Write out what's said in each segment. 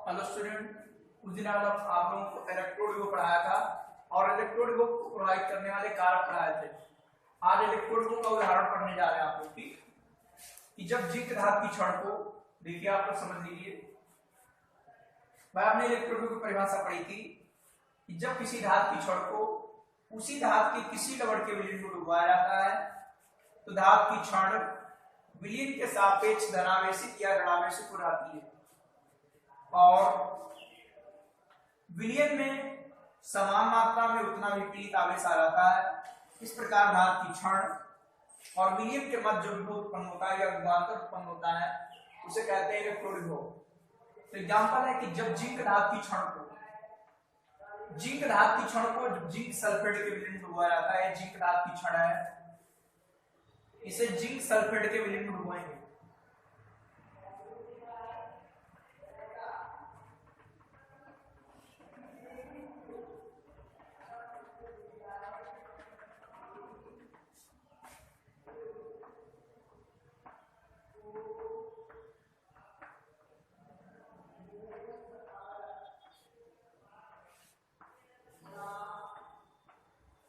Hello student, कुछ दिन बाद आप लोगों को इलेक्ट्रोड को पढ़ाया था और इलेक्ट्रोड को प्रोवाइड करने वाले कारक पढ़ाए थे। आज इलेक्ट्रोड का उदाहरण पढ़ने जा रहे हैं आप लोग कि जब जिंक धातु की क्षण को देखिए, आप लोग समझ लीजिए। भाई आपने इलेक्ट्रोड की परिभाषा पढ़ी थी कि जब किसी धातु की क्षण को उसी धातु के किसी लवण के विलयन में डुबाया जाता है तो धातु की क्षण विलयन के सापेक्ष धनावेशित या ऋणावेशित हो जाती है और विलयन में समान मात्रा में उतना विपरीत आवेश आ जाता है। इस प्रकार धातु की क्षण और विलयन के मध्य जो विभव उत्पन्न होता है या विभवांतर उत्पन्न होता है उसे कहते हैं इलेक्ट्रोड विभव। तो एग्जांपल है कि जब जिंक धातु की क्षण को जिंक सल्फेट के विलयन में डुबाया जाता है, जिंक धातु की क्षण है, इसे जिंक सल्फेट के विलयन में डुबाएंगे।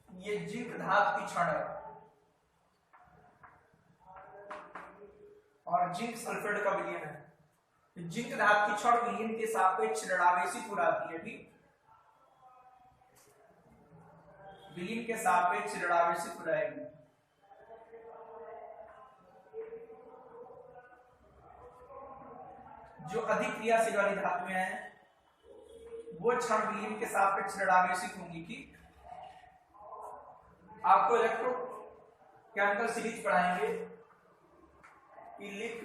ये जिंक धातु की क्षण है और जिंक सल्फेट का विलयन है। तो जिंक धातु की क्षण विलयन के सापेक्ष ऋणावेशित हो जाती है, ठीक, विलयन के सापेक्ष ऋणावेशित हो जाएगी। जो अधिक क्रियाशील वाली धातुएं हैं वो क्षण विलयन के सापेक्ष ऋणावेशित होंगी, ठीक। आपको इलेक्ट्रो केमिकल सीरीज पढ़ाएंगे इलिक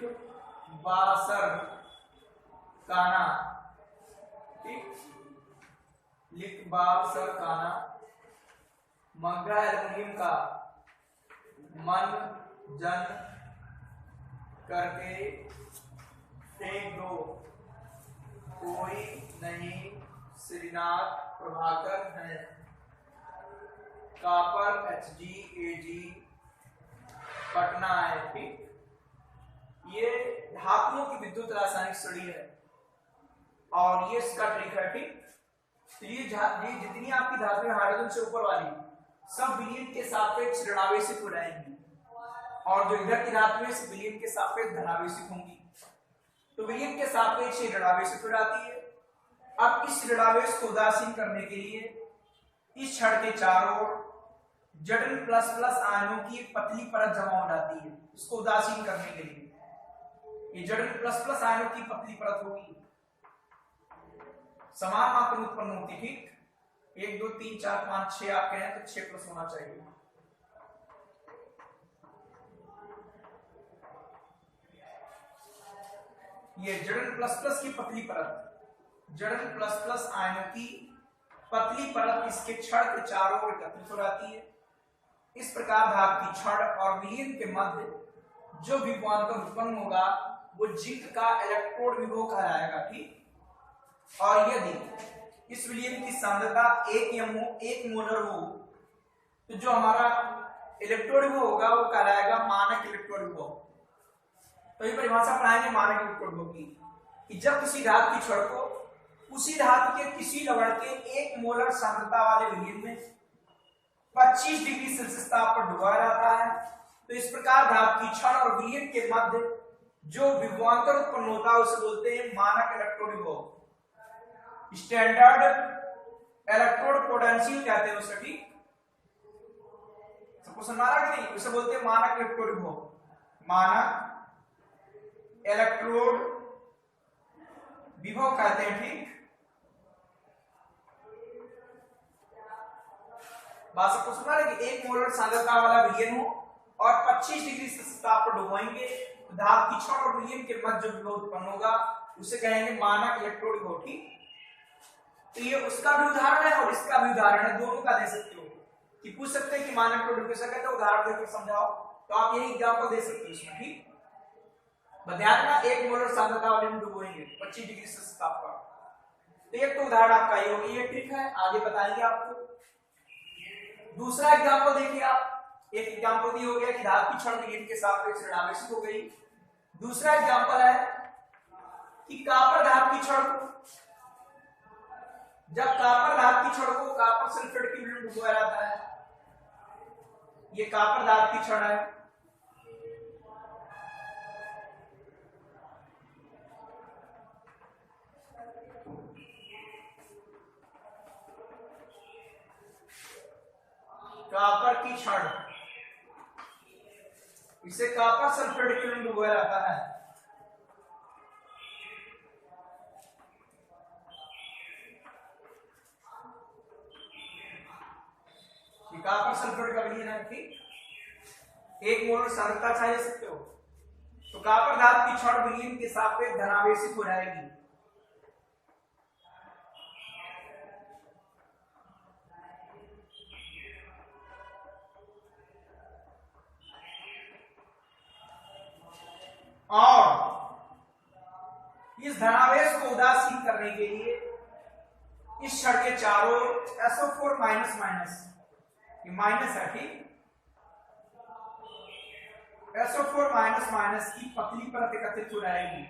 बासर काना, ठीक, लिक बासर काना, मग्गा एल्युमिनियम का मन जन करके फेंक दो, कोई नहीं श्रीनाथ प्रभाकर है, कापर HgAg पटना है, ठीक। ये धातुओं की विद्युत रासायनिक श्रेणी है और ये इसका ट्रिक है, ठीक। तो ये जितनी आपकी धातुएं हाइड्रोजन से ऊपर वाली सब विलयन के सापेक्ष ऋणावेशित हो जाएंगी और जो इधर की धातुएं सब विलयन के सापेक्ष धनावेशित होंगी। तो विलयन के सापेक्ष ऋणावेशित हो जाती है। अब इस ऋणावेश को उदासीन करने के लिए इस क्षण के चारों ओर Zn++ आयनों की एक पतली परत जमा हो जाती है। इसको उदासीन करने के लिए ये Zn++ आयनों की पतली परत होगी, समान मात्रा में उत्पन्न होती, ठीक। 1 2 3 4 5 6 आप कहें तो 6+ होना चाहिए। ये Zn++ की पतली परत, Zn++ आयनों की पतली परत इसके क्षण के चारों ओर एकत्रित हो जाती है। इस प्रकार धातु की क्षण और विलयन के मध्य जो विभवांतर उत्पन्न होगा वो जिंक का इलेक्ट्रोड विभव कहलाएगा, ठीक। और यदि इस विलयन की सांद्रता 1 मोलर हो तो जो हमारा इलेक्ट्रोड विभव होगा वो कहलाएगा मानक इलेक्ट्रोड विभव। तो ये परिभाषा पढ़ाएंगे मानक इलेक्ट्रोड विभव की कि जब किसी धातु की क्षण को उसी धातु के किसी लवण के 1 मोलर सांद्रता वाले विलयन में 25 डिग्री सेल्सियस ताप पर डुबाया जाता है तो इस प्रकार धातु की क्षण और विलयन के मध्य जो विभवांतर उत्पन्न होता है उसे बोलते हैं मानक इलेक्ट्रोड विभव। स्टैंडर्ड इलेक्ट्रोड पोटेंशियल कहते हैं उसे, ठीक। सबको समझ आ रहा कि नहीं? उसे बोलते हैं मानक इलेक्ट्रोड विभव, मानक इलेक्ट्रोड विभव कहते हैं, ठीक। बात सबको सुना है कि 1 मोलर सांद्रता वाला विलयन हो और 25 डिग्री सेल्सियस ताप पर डुबाएंगे तो धातु की क्षण और विलयन के मध्य जो विभव उत्पन्न होगा उसे कहेंगे मानक इलेक्ट्रोड विभव, ठीक। तो ये उसका भी उदाहरण है और इसका भी उदाहरण है, दोनों का दे सकते हो कि पूछ सकते हैं कि मानक इलेक्ट्रोड विभव कैसे कहते हैं, उदाहरण देकर समझाओ तो आप यही एग्जांपल दे सकते हो इसमें, ठीक। ध्यान रखना 1 मोलर सांद्रता वाले में डुबोएंगे 25 डिग्री सेल्सियस ताप पर। तो एक तो उदाहरण आपका ये होगी, ये ट्रिक है, आगे बताएंगे आपको। दूसरा एग्जांपल देखिए आप, एक एग्जांपल ये हो गया कि धातु की क्षण विलयन के सापेक्ष ऋणावेशित हो गई। दूसरा एग्जांपल है कि कॉपर धातु धातु की छड़ को, जब कॉपर धातु की छड़ को कॉपर सल्फेट के विलयन डुबोया जाता है, ये कॉपर धातु की छड़ है, कॉपर की छड़, इसे कॉपर सल्फेट के विलयन डुबोया जाता है। कॉपर सल्फेट का विलयन है, ठीक, 1 मोल सांद्रता चाहिए सकते हो, तो कॉपर धातु की छड़ विलयन के सापेक्ष धनावेशित हो जाएगी। और इस धनावेश को उदासीन करने के लिए इस छड़ के चारों SO4 माइनस माइनस, ये माइनस है, ठीक, SO4 माइनस माइनस की पतली परत एकत्रित हो जाएगी।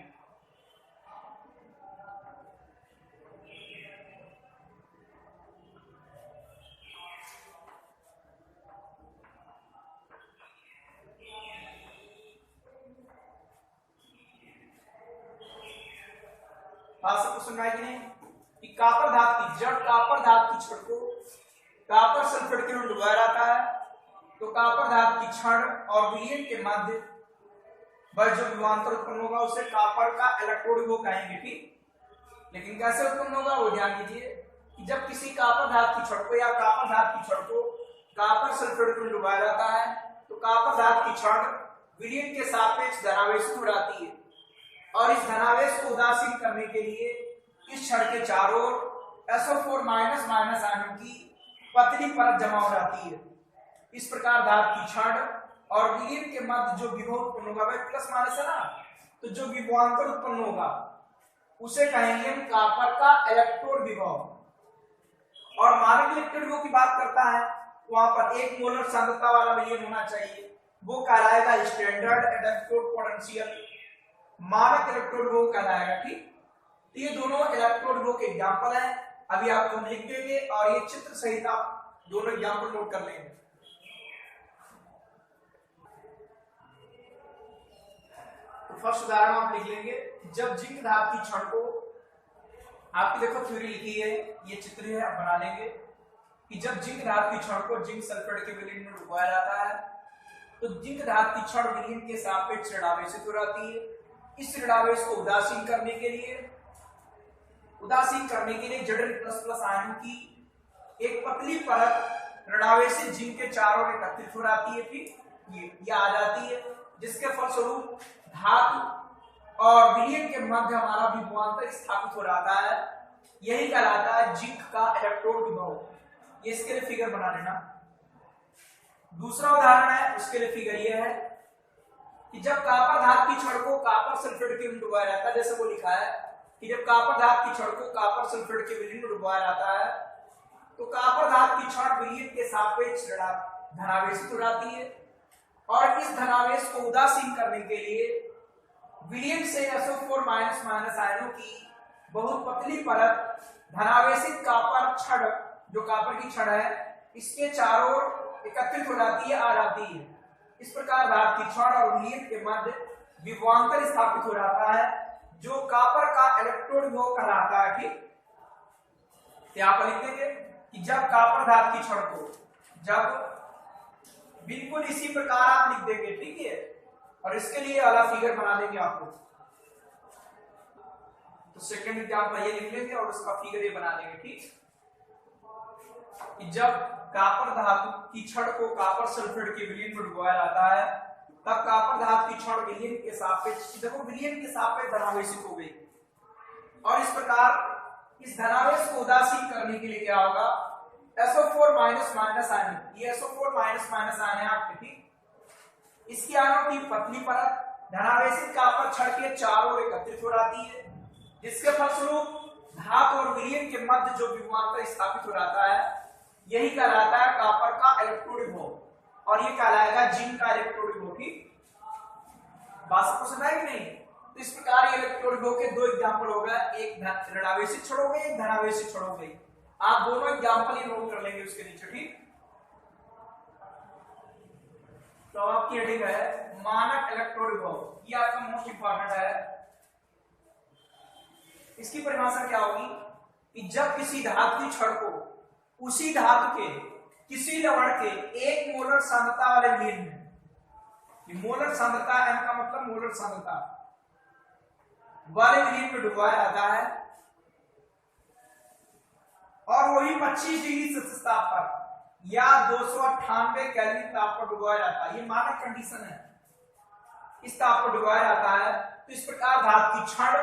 आपको सुनना है कि नहीं कि कॉपर धातु की जड़, कॉपर धातु की छड़ को कॉपर सल्फेट के विलयन डुबोया जाता है, तो कॉपर धातु की छड़ और विलयन के मध्य वह जो विभवांतर उत्पन्न होगा उसे कॉपर का इलेक्ट्रोड विभव कहेंगे, ठीक। लेकिन कैसे उत्पन्न होगा वो ध्यान दीजिए कि जब किसी कॉपर धातु की छड़ को या कॉपर धातु की छड़ को कॉपर सल्फेट के विलयन डुबोया जाता है, तो कॉपर धातु की छड़ विलयन के सापेक्ष धनावेशित हो जाती है, और इस धनावेश को उदासीन करने के लिए इस छड़ के चारों ओर SO4 माइनस माइनस आयनों की पतली परत जमा हो जाती है। इस प्रकार धातु की छड़ और विलयन के मध्य जो विभव उत्पन्न होगा, भाई प्लस माइनस है ना, तो जो विभवांतर उत्पन्न होगा उसे कहेंगे हम कॉपर का इलेक्ट्रोड विभव। और मानक इलेक्ट्रोड विभव की बात करता है तो वहां पर 1 मोलर सांद्रता वाला विलयन होना चाहिए, वो कहलाएगा स्टैंडर्ड इलेक्ट्रोड पोटेंशियल, मानक इलेक्ट्रोड विभव कहलाएगा, ठीक। तो ये दोनों इलेक्ट्रोड विभव के एग्जांपल हैं, अभी आपको हम लिख देंगे और ये चित्र सहित आप दोनों एग्जांपल नोट कर लेंगे। तो फर्स्ट उदाहरण आप लिख लेंगे, जब जिंक धातु की छड़ को, आपकी देखो थ्योरी लिखी है, ये चित्र है, आप बना लेंगे कि जब जिंक धातु की छड़ को जिंक सल्फेट के विलयन में डुबोया जाता है, तो जिंक धातु की छड़ विलयन के सापेक्ष ऋणावेशित हो जाती है। इस ऋणावेश को उदासीन करने के लिए Zn++ आयनों की एक पतली परत ऋणावेशित जिंक के चारों ओर एकत्रित हो जाती है, ठीक, ये आ जाती है, जिसके फलस्वरूप धातु और विलयन के मध्य हमारा विभवांतर स्थापित हो जाता है, यही कहलाता है जिंक का इलेक्ट्रोड विभव। ये इसके लिए फिगर बना लेना। दूसरा उदाहरण है, उसके लिए फिगर ये है कि जब कॉपर धातु की छड़ को कॉपर सल्फेट के विलयन डुबोया जाता है, जैसे वो लिखा है कि जब कॉपर धातु की छड़ को कॉपर सल्फेट के विलयन में डुबोया जाता है, तो कॉपर धातु की छड़ विलयन के सापेक्ष धनावेशित हो जाती है, और इस धनावेश को उदासीन करने के लिए विलयन से SO4 माइनस माइनस आयनों की बहुत पतली परत धनावेशित कॉपर छड़, जो कॉपर की छड़ है, इसके चारों ओर एकत्रित हो जाती है, आ जाती है। इस प्रकार धातु की छड़ और विलयन के मध्य विभवांतर स्थापित हो जाता है, जो कॉपर का इलेक्ट्रोड विभव कहलाता है, ठीक। यहाँ पर लिख देंगे कि जब कॉपर धातु की छड़ को, जब बिल्कुल इसी प्रकार आप लिख देंगे, ठीक है, और इसके लिए वाला फिगर बना देंगे आपको। तो सेकंड एग्जांपल ये लिख लेंगे और उसका फिगर ये बना देंगे, ठीक। कि जब कॉपर धातु की छड़ को कॉपर सल्फेट के विलयन में डुबोया जाता है, तब कॉपर धातु की छड़ विलयन के सापेक्ष, देखो विलयन के सापेक्ष धनावेशित हो गई, और इस प्रकार इस धनावेश को उदासीन करने के लिए क्या होगा, SO4 माइनस माइनस आयन, ये SO4 माइनस माइनस आयन है आपके, ठीक। इसकी आयनों की पतली परत धनावेशित कॉपर छड़ के चारों ओर एकत्रित हो जाती है, जिसके फलस्वरूप धातु और विलयन के मध्य जो विभवांतर स्थापित हो जाता है, यही कहलाता है कॉपर का इलेक्ट्रोड विभव, और ये कहलाएगा जिंक का इलेक्ट्रोड विभव, ठीक। बात सबको समझ आई कि नहीं? तो इस प्रकार ये इलेक्ट्रोड विभव के दो एग्जांपल हो गए, एक ऋणावेशित छड़ हो गई, एक धनावेशित छड़ हो गई। आप दोनों एग्जांपल ही नोट कर लेंगे उसके नीचे, ठीक। तो आपकी हेडिंग है मानक इलेक्ट्रोड विभव, ये आपका मोस्ट इंपॉर्टेंट है। इसकी परिभाषा क्या होगी कि जब किसी धातु की छड़ को उसी धातु के किसी लवण के 1 मोलर सांद्रता वाले विलयन में, मोलर सांद्रता m का मतलब मोलर सांद्रता वाले विलयन में डुबाया जाता है और वही 25 डिग्री सेल्सियस ताप पर या 298 केल्विन ताप पर डुबाया जाता है। ये मानक कंडीशन है, इस ताप पर डुबाया जाता है। तो इस प्रकार धातु की छड़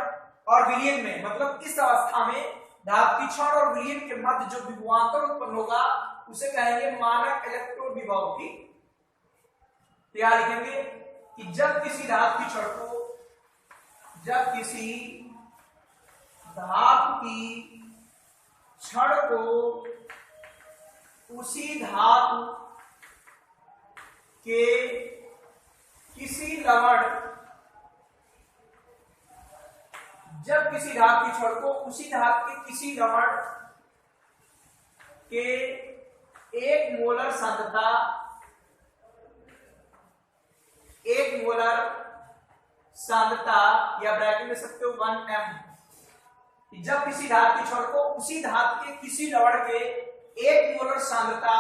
और विलयन में, मतलब इस अवस्था में धातु की छड़ और विलयन के मध्य जो विभवांतर उत्पन्न होगा उसे कहेंगे मानक इलेक्ट्रोड विभव। ठीक, क्या लिखेंगे कि जब किसी धातु की छड़ को, जब किसी धातु की छड़ को उसी धातु के किसी लवण, जब किसी धातु की छड़ को उसी धातु के किसी लवण के 1 मोलर सांद्रता, 1 मोलर सांद्रता या ब्रैकेट में सकते हो 1m, जब किसी धातु की छड़ को उसी धातु के किसी लवण के 1 मोलर सांद्रता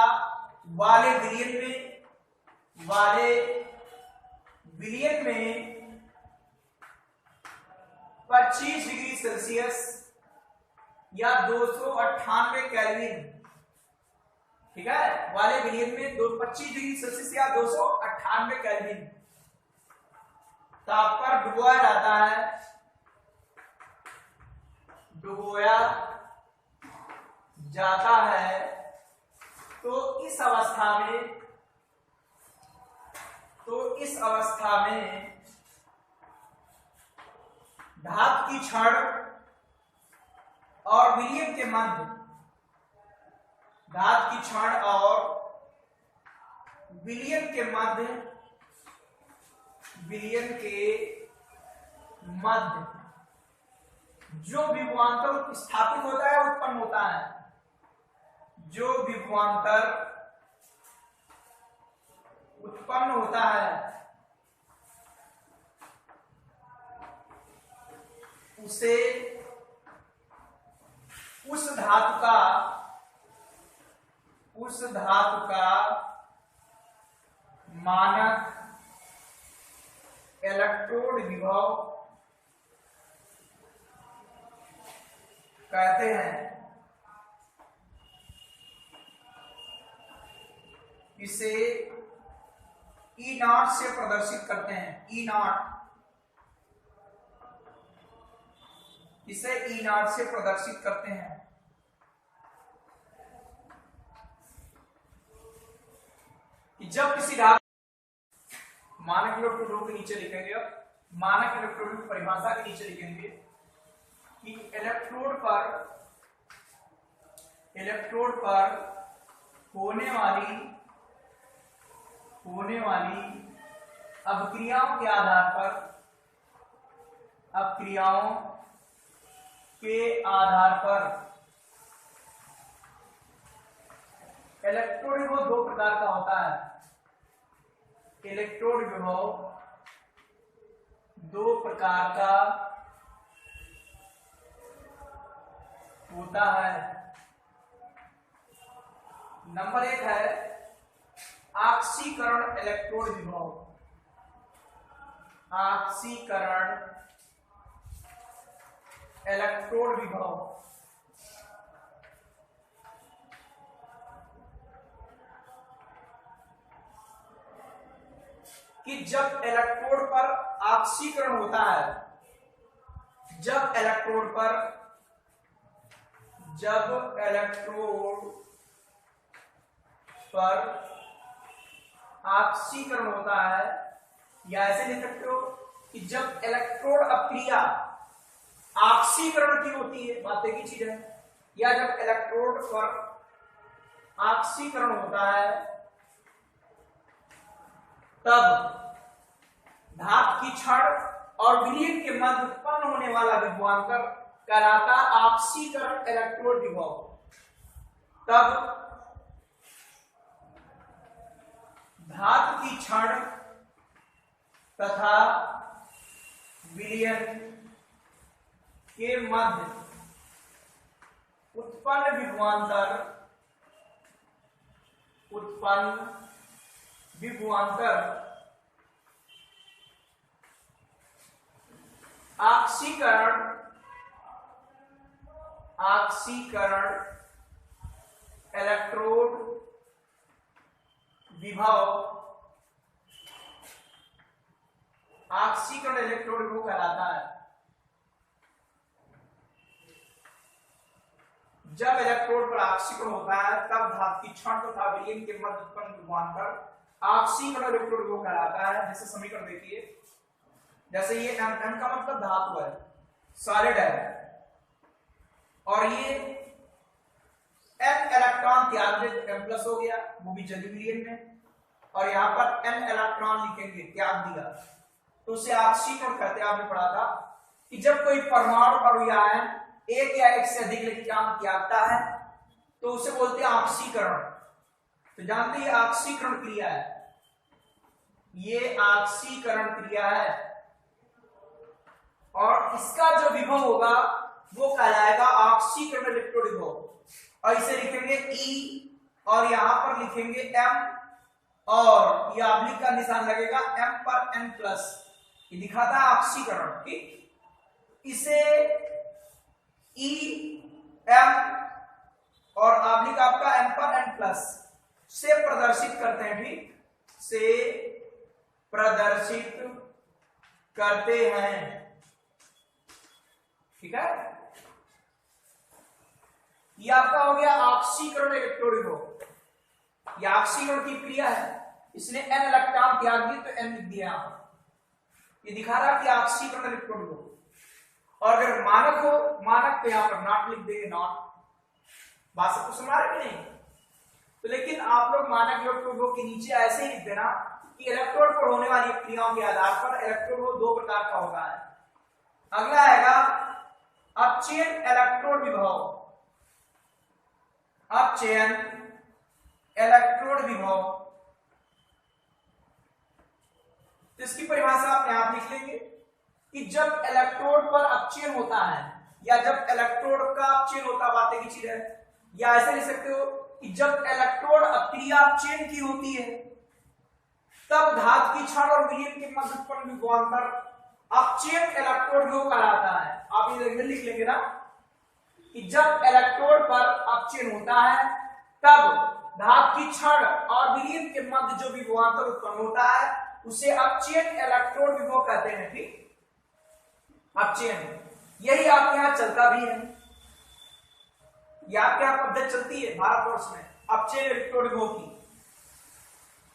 वाले विलयन में 25 डिग्री सेल्सियस या 298 केल्विन, ठीक है, वाले विलयन में 25 डिग्री सेल्सियस या 298 केल्विन ताप पर डुबोया जाता है, डुबोया जाता है। तो इस अवस्था में धातु की छड़ और विलयन के मध्य, धातु की छड़ और विलयन के मध्य जो विभवांतर स्थापित होता है, उत्पन्न होता है, जो विभवांतर उत्पन्न होता है उसे उस धातु का मानक इलेक्ट्रोड विभव कहते हैं। इसे E0 से प्रदर्शित करते हैं, E0, इसे E0 से प्रदर्शित करते हैं। कि जब किसी धातु, मानक इलेक्ट्रोड के नीचे लिखेंगे, अब मानक इलेक्ट्रोड की परिभाषा के नीचे लिखेंगे कि इलेक्ट्रोड पर होने वाली अभिक्रियाओं के आधार पर इलेक्ट्रोड विभव 2 प्रकार का होता है। इलेक्ट्रोड विभव 2 प्रकार का होता है। नंबर 1 है ऑक्सीकरण इलेक्ट्रोड विभव, ऑक्सीकरण इलेक्ट्रोड विभव। कि जब इलेक्ट्रोड पर ऑक्सीकरण होता है, जब इलेक्ट्रोड पर ऑक्सीकरण होता है, या ऐसे लिख सकते हो कि जब इलेक्ट्रोड अपक्रिया ऑक्सीकरण की होती है, बात एक ही चीज है, या जब इलेक्ट्रोड पर ऑक्सीकरण होता है तब धातु की छड़ और विलयन के मध्य उत्पन्न होने वाला विभवांतर कहलाता ऑक्सीकरण इलेक्ट्रोड विभव। तब धातु की क्षण तथा विलयन के मध्य उत्पन्न विभवांतर ऑक्सीकरण इलेक्ट्रोड विभव ऑक्सीकरण इलेक्ट्रोड विभव कहलाता है। जब इलेक्ट्रोड पर ऑक्सीकरण होता है तब धातु की क्षण तथा विलयन के मध्य उत्पन्न विभवांतर ऑक्सीकरण इलेक्ट्रोड विभव कहलाता है। जैसे समीकरण देखिए, जैसे ये M का मतलब धातु है, सॉलिड है, और ये N इलेक्ट्रॉन त्याग दे तो M प्लस हो गया, वो भी जलीय विलयन में, और यहाँ पर N इलेक्ट्रॉन लिखेंगे त्याग दिया तो उसे ऑक्सीकरण कहते हैं। आपने पढ़ा था कि जब कोई परमाणु और आयन एक या एक से अधिक इलेक्ट्रॉन त्यागता है तो उसे बोलते हैं ऑक्सीकरण। तो जानते हैं ऑक्सीकरण क्रिया है, ये ऑक्सीकरण क्रिया है, और इसका जो विभव होगा वो कहलाएगा ऑक्सीकरण इलेक्ट्रोड विभव। और इसे लिखेंगे E और यहां पर लिखेंगे M, और ये ऑब्लिक का निशान लगेगा M पर N प्लस, ये दिखाता है ऑक्सीकरण। ठीक, इसे E M और ऑब्लिक आपका M पर N प्लस से प्रदर्शित करते हैं। ठीक, से प्रदर्शित करते हैं। ठीक है, ये आपका हो गया ऑक्सीकरण इलेक्ट्रोड विभव। ये ऑक्सीकरण की क्रिया है, इसने N इलेक्ट्रॉन त्याग दिए तो N लिख दिया यहां पर, ये दिखा रहा है कि ऑक्सीकरण इलेक्ट्रोड विभव। और अगर मानक हो, मानक तो यहां पर नॉट लिख देंगे, नॉट। बात सबको समझ रहे कि नहीं? तो लेकिन आप लोग मानक इलेक्ट्रोड विभव के नीचे ऐसे ही लिख देना कि इलेक्ट्रोड पर होने वाली क्रियाओं के आधार पर इलेक्ट्रोड विभव दो प्रकार का होता है। अगला आएगा अपचयन इलेक्ट्रोड विभव। अपचयन इलेक्ट्रोड विभव, तो इसकी परिभाषा अपने आप लिख लेंगे कि जब इलेक्ट्रोड पर अपचयन होता है, या जब इलेक्ट्रोड का अपचयन होता, बातें की चीज है, या ऐसे लिख सकते हो कि जब इलेक्ट्रोड अक्रिया अपचयन की होती है तब धातु की क्षण और विलयन के मध्य उत्पन्न विभवांतर अपचयन इलेक्ट्रोड विभव कहलाता है। आप इधर लिख लेंगे ना कि जब इलेक्ट्रोड पर अपचयन होता है तब धातु की क्षण और विलयन के मध्य जो विभवांतर उत्पन्न होता है उसे अपचयन इलेक्ट्रोड विभव कहते हैं। ठीक, अपचयन, यही आपके यहां चलता भी है, यह आपके यहां पद्धति चलती है भारतवर्ष में अपचयन इलेक्ट्रोड विभव की।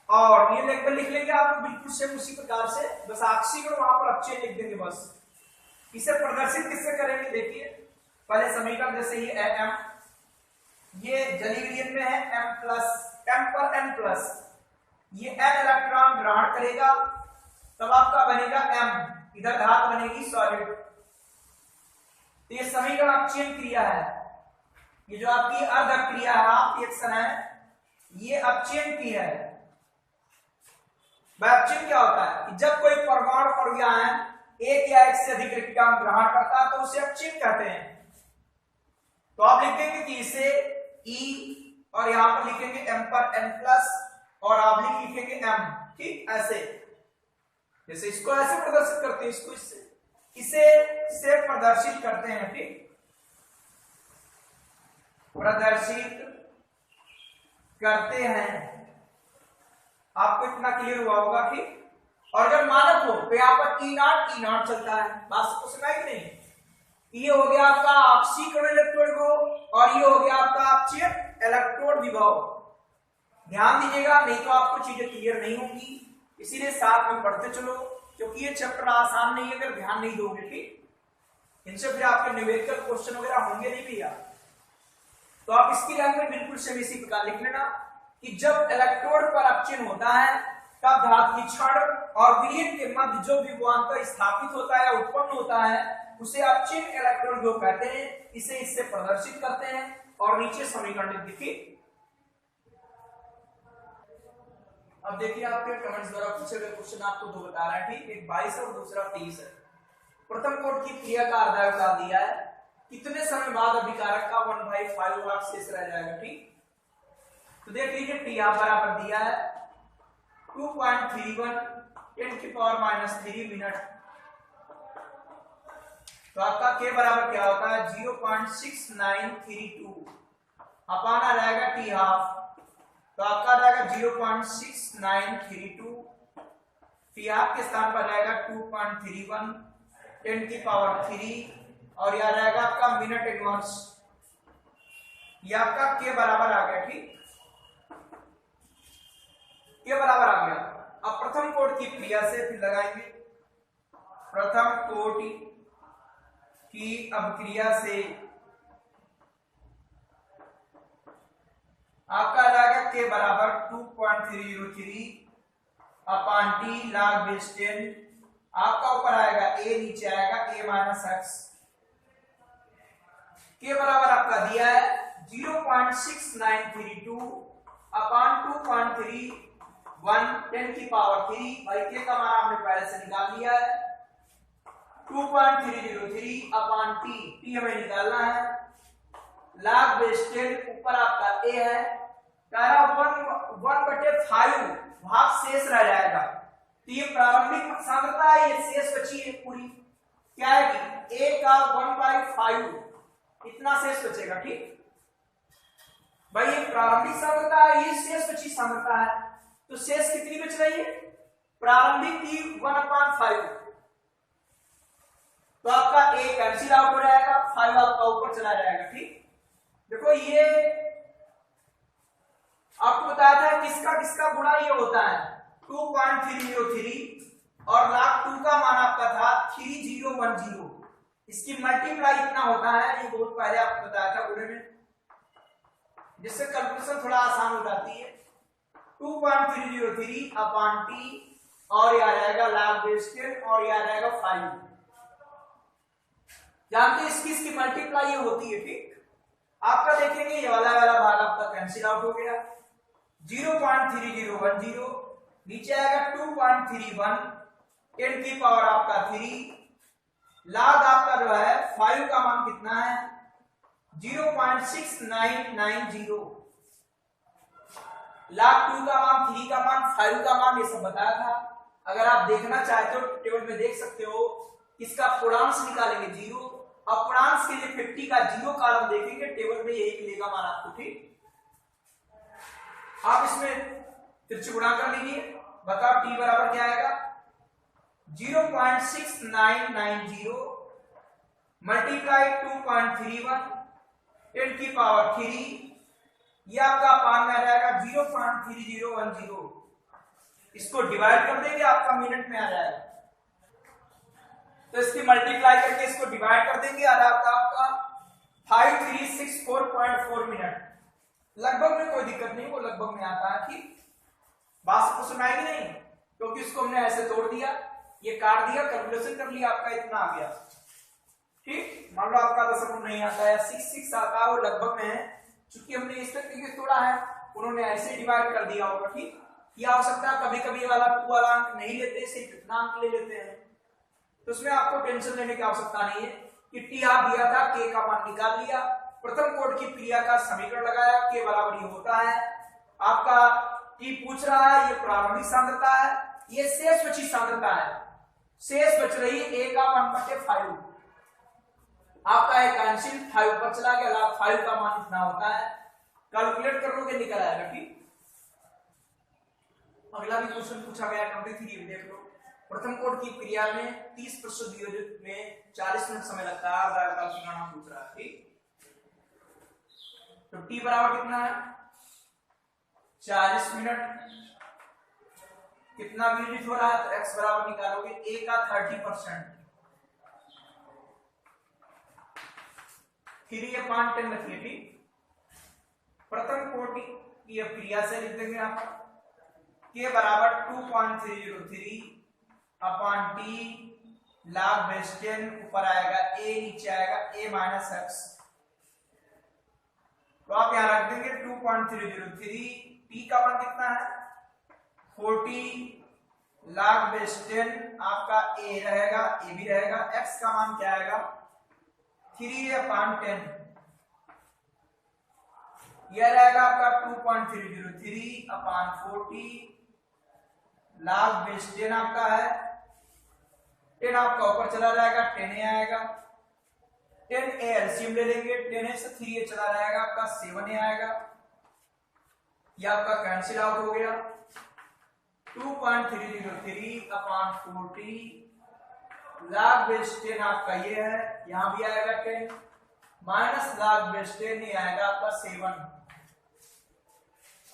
और ये लिख लेंगे आप लोग बिल्कुल सेम उसी प्रकार से, बस ऑक्सीकरण वहां पर अपचयन लिख देंगे बस। इसे प्रदर्शित किससे करेंगे? देखिए पहले समीकरण, जैसे ये M, ये जलीय विलयन में है M प्लस, M पर N प्लस, ये N इलेक्ट्रॉन ग्रहण करेगा तब आपका बनेगा M, इधर धातु बनेगी सॉलिड। तो ये समीकरण अपचयन क्रिया है। ये जो आपकी अर्ध क्रिया है, आप रिएक्शन है, ये अपचयन की है। अपचयन क्या होता है कि जब कोई परमाणु और आयन एक या एक से अधिक इलेक्ट्रॉन ग्रहण करता है तो उसे अपचयन कहते हैं। तो आप लिखेंगे कि इसे E और यहां पर लिखेंगे M पर N प्लस और ऑब्लिक लिखेंगे M। ठीक, ऐसे जैसे इसको ऐसे प्रदर्शित करते हैं, इसको इसे से प्रदर्शित करते हैं। ठीक, प्रदर्शित करते हैं। आपको इतना क्लियर हुआ होगा। ठीक, और जब मानक हो तो यहां पर E नॉट चलता है। बात सबको समझ कि नहीं? ये हो गया आपका ऑक्सीकरण इलेक्ट्रोड विभव और ये हो गया आपका अपचयन इलेक्ट्रोड विभव। ध्यान दीजिएगा, नहीं तो आपको चीजें क्लियर नहीं होंगी, इसीलिए साथ में पढ़ते चलो, क्योंकि ये चैप्टर आसान नहीं है अगर ध्यान नहीं दोगे। ठीक, इनसे फिर आपके न्यूमेरिकल क्वेश्चन वगैरह होंगे नहीं भैया। तो आप इसकी लैंग्वेज बिल्कुल सेम इसी प्रकार लिख लेना कि जब इलेक्ट्रोड पर अपचयन होता है तब धातु की क्षण और विलयन के मध्य जो विभवांतर स्थापित होता है या उत्पन्न होता है उसे आप चिन्ह इलेक्ट्रॉन जो कहते हैं, इसे इससे प्रदर्शित करते हैं और नीचे समीकरण लिखिए। अब देखिए आपके कमेंट्स द्वारा पूछे गए क्वेश्चन आपको दो बता रहा है, ठीक, एक 22 है और दूसरा 30 है। प्रथम कोट की क्रिया का अर्धांश बता दिया है, कितने समय बाद अभिकारक का 1/5 भाग शेष रह जाएगा, ठीक। तो देख लीजिए टी आप बराबर दिया है 2.31 10⁻³ मिनट, तो आपका के बराबर क्या होता है 0.6932 अपान आ जाएगा टी हाफ, तो आपका रहेगा 0.6932, टी हाफ के स्थान पर रहेगा 2.31 10⁻³ और यह रहेगा आपका मिनट इनवर्स, ये आपका के बराबर आ गया, ठीक, के बराबर आ गया। अब प्रथम कोट की क्रिया से फिर लगाएंगे, प्रथम कोट की अभिक्रिया से आपका आ जाएगा के बराबर 2.303 अपान टी log बेस 10, आपका ऊपर आएगा a नीचे आएगा a माइनस एक्स, के बराबर आपका दिया है 0.6932 अपान 2.31 10⁻³ भाई के का मान हमने पहले से निकाल लिया है 2.303 अपान टी हमें निकालना है, log बेस 10 ऊपर आपका a है, 1/5 भाग शेष रह जाएगा, तो ये प्रारंभिक सांद्रता है, ये शेष बची है पूरी, क्या है कि a का 1/5 इतना शेष बचेगा, ठीक भाई, ये प्रारंभिक सांद्रता है, ये शेष बची सांद्रता है, तो शेष कितनी बच रही है प्रारंभिक की 1/5, तो आपका a कैंसिल आउट हो जाएगा, 5 आपका ऊपर चला जाएगा, ठीक। देखो ये आपको बताया था किसका गुणा ये होता है 2.303 और log 2 का मान आपका था 3010, इसकी मल्टीप्लाई इतना होता है, ये बहुत पहले आपको बताया था गुणे में, जिससे कैलकुलेशन थोड़ा आसान हो जाती है। 2.303 अपान टी और यह रहेगा log बेस 10 और यह रहेगा 5, जानते इसकी मल्टीप्लाई ये होती है, ठीक। आपका देखेंगे ये वाला भाग आपका कैंसिल आउट हो गया, 0.3010 नीचे आएगा 2.31 10⁻³ आपका 3, log आपका जो है 5 का मान कितना है 0.6990, log 2 का मान 3 का मान 5 का मान ये सब बताया था। अगर आप देखना चाहते हो टेबल में देख सकते हो, इसका पूर्णांश निकालेंगे 0, अपरांश के लिए 50 का 0 कॉलम देखेंगे, टेबल में यही मिलेगा मान आपको, ठीक। आप इसमें तिरछी गुणा कर लीजिए, बताओ t बराबर क्या आएगा 0.6990 मल्टीप्लाई 2.31 10⁻³, ये आपका पान में आ जाएगा 0.3010, इसको डिवाइड कर देंगे आपका मिनट में आ जाएगा, तो इसकी मल्टीप्लाई करके इसको डिवाइड कर देंगे, आ जाता आपका 5364.4 मिनट, लगभग में कोई दिक्कत नहीं, वो लगभग में आता है, ठीक। बात को सुनाएगी नहीं क्योंकि इसको हमने ऐसे तोड़ दिया, ये काट दिया, कैलकुलेशन कर लिया, आपका इतना आ गया, ठीक। मान लो आपका दशमलव नहीं आता है 66 आता है, वो लगभग में है, चूंकि हमने इस तरीके से तोड़ा है, उन्होंने ऐसे डिवाइड कर दिया होगा, ठीक। यह हो सकता है कभी कभी वाला 2 वाला अंक नहीं लेते, सिर्फ इतना अंक ले लेते हैं, तो उसमें आपको टेंशन लेने की आवश्यकता नहीं है कि टी आप दिया था, के का मान निकाल लिया, प्रथम कोट की क्रिया का समीकरण लगाया, के बराबर ये होता है, आपका टी पूछ रहा है, ये प्रारंभिक सांद्रता है, ये शेष बची सांद्रता है, शेष बच रही है a का 1/5, आपका एक कैंसिल 5 पर चला गया, log 5 का मान इतना होता है, कैलकुलेट कर लोगे निकल आएगा, ठीक। अगला भी क्वेश्चन पूछा गया 23 में, देख लो, प्रथम कोट की क्रिया में 30% वियोजित में 40 मिनट समय लगता है, आधा की गणना पूछ रहा है, ठीक। तो t बराबर कितना है 40 मिनट, कितना वियोजित हो रहा है, तो x बराबर निकालोगे a का 30%, फिर ये 5 रखिए, ठीक। प्रथम कोट की क्रिया से लिख देंगे आप के बराबर 2.303 अपॉन टी log बेस 10, ऊपर आएगा a, नीचे आएगा a माइनस एक्स। तो आप यहां रख देंगे 2.303, t का मान कितना है 40 log बेस 10, आपका a रहेगा, a भी रहेगा, x का मान क्या आएगा 3/10, यह रहेगा आपका 2.303 अपॉन 40 log बेस 10 आपका है, 10 आपका ऊपर चला जाएगा, 10a आएगा, 10a एलसीएम ले लेंगे, 10a से 3a चला जाएगा, आपका 7a आएगा, यह आपका कैंसिल आउट हो गया। 2.303 अपॉन 40 log बेस 10 आपका ये है, यहां भी आएगा 10 माइनस log बेस 10 ये आएगा आपका 7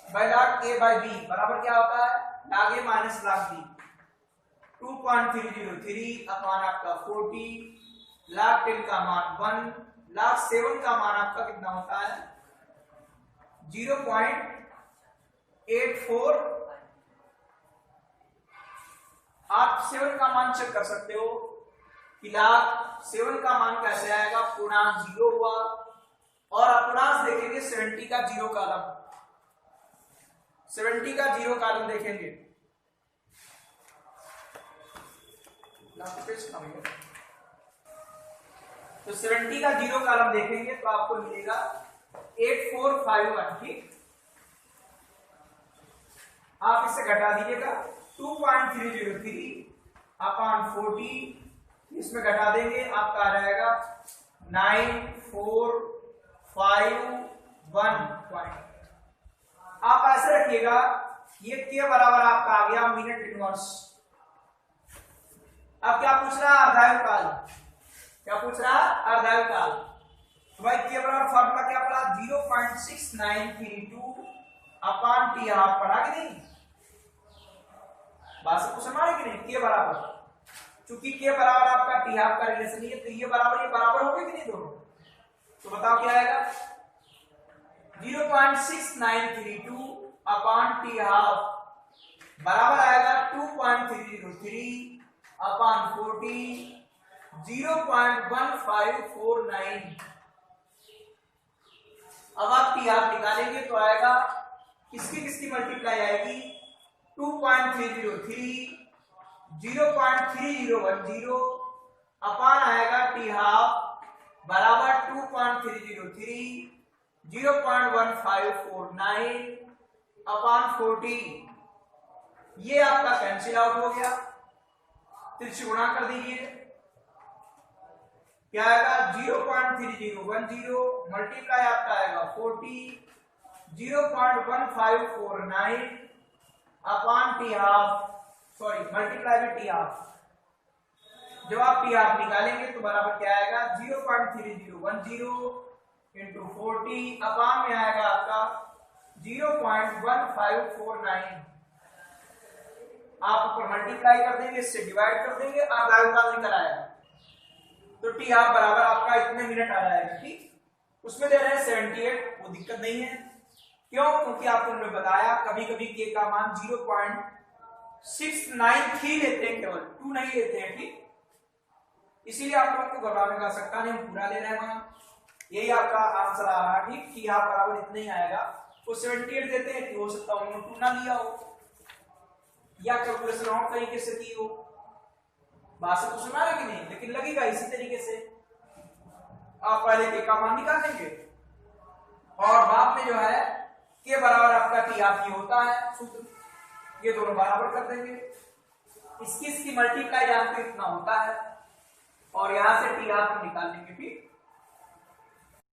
by log a by b बराबर क्या होता है log a minus log b। 2.303 upon आपका 40 log 10 का मान 1, log 7 का मान आपका कितना होता है 0.84। आप 7 का मान चेक कर सकते हो कि log 7 का मान कैसे आएगा, पूर्णांक 0 हुआ और अपूर्णांक देखेंगे 70 का 0 कॉलम, 70 का 0 कॉलम देखेंगे तो 70 का 0 कॉलम देखेंगे तो आपको मिलेगा 8451। ठीक, आप इसे घटा दीजिएगा 2.303 अपॉन 40, इसमें घटा देंगे आपका आ जाएगा 9451। आप ऐसे रखिएगा, ये के बराबर आपका आ गया मिनट इनवर्स। अब क्या पूछ रहा है अर्धायु काल, क्या पूछ रहा है अर्धायु काल। तो भाई के बराबर फॉर्मूला क्या पड़ा 0.6932 अपॉन टी हाफ, पढ़ा कि नहीं, बात से पूछना है कि नहीं। के बराबर, चूंकि के बराबर आपका टी हाफ का रिलेशन है तो ये बराबर हो गए कि नहीं दोनों, तो बताओ क्या आएगा 0.6932 अपॉन टी हाफ बराबर आएगा 2.303 अपॉन 40 0.1549। अब आप टी हाफ निकालेंगे तो आएगा किसकी मल्टीप्लाई आएगी 2.303 0.3010 अपॉन आएगा टी हाफ बराबर 2.303 0.1549 अपॉन 40। ये आपका कैंसिल आउट हो गया, त्रिश गुणा कर दीजिए, क्या आएगा 0.3010 मल्टीप्लाई आपका आएगा 40 0.1549 upon T half, sorry multiply में टी हाफ। जब आप टी हाफ निकालेंगे तो बराबर क्या आएगा 0.3010 इंटू 40 अपॉन में आएगा आपका 0.1549। आप ऊपर मल्टीप्लाई कर देंगे, इससे डिवाइड कर देंगे, अर्धायु काल निकल आएगा। तो टी हाफ बराबर आपका इतने मिनट आ जाएगा। ठीक, उसमें दे रहे हैं 78, वो दिक्कत नहीं है, क्यों, क्योंकि आपको उन्होंने बताया कभी कभी के का मान 0.693 लेते हैं, केवल 2 नहीं लेते हैं। ठीक, इसीलिए आप लोगों को घबराने का सकता नहीं, हम पूरा ले रहे हैं, यही आपका आंसर आ रहा है। ठीक, टी हाफ बराबर इतना ही आएगा। तो 78 देते हैं कि हो सकता है उन्होंने 2 ना लिया हो या कैलकुलेशन रॉन्ग तरीके से की हो, बात से तो सुना है कि नहीं, लेकिन लगेगा इसी तरीके से। आप पहले के का मान निकाल देंगे और बाद में जो है के बराबर आपका टी हाफ ये होता है सूत्र, ये दोनों बराबर कर देंगे, इसकी मल्टीप्लाई जानते इतना होता है और यहां से टी हाफ निकाल लेंगे। ठीक,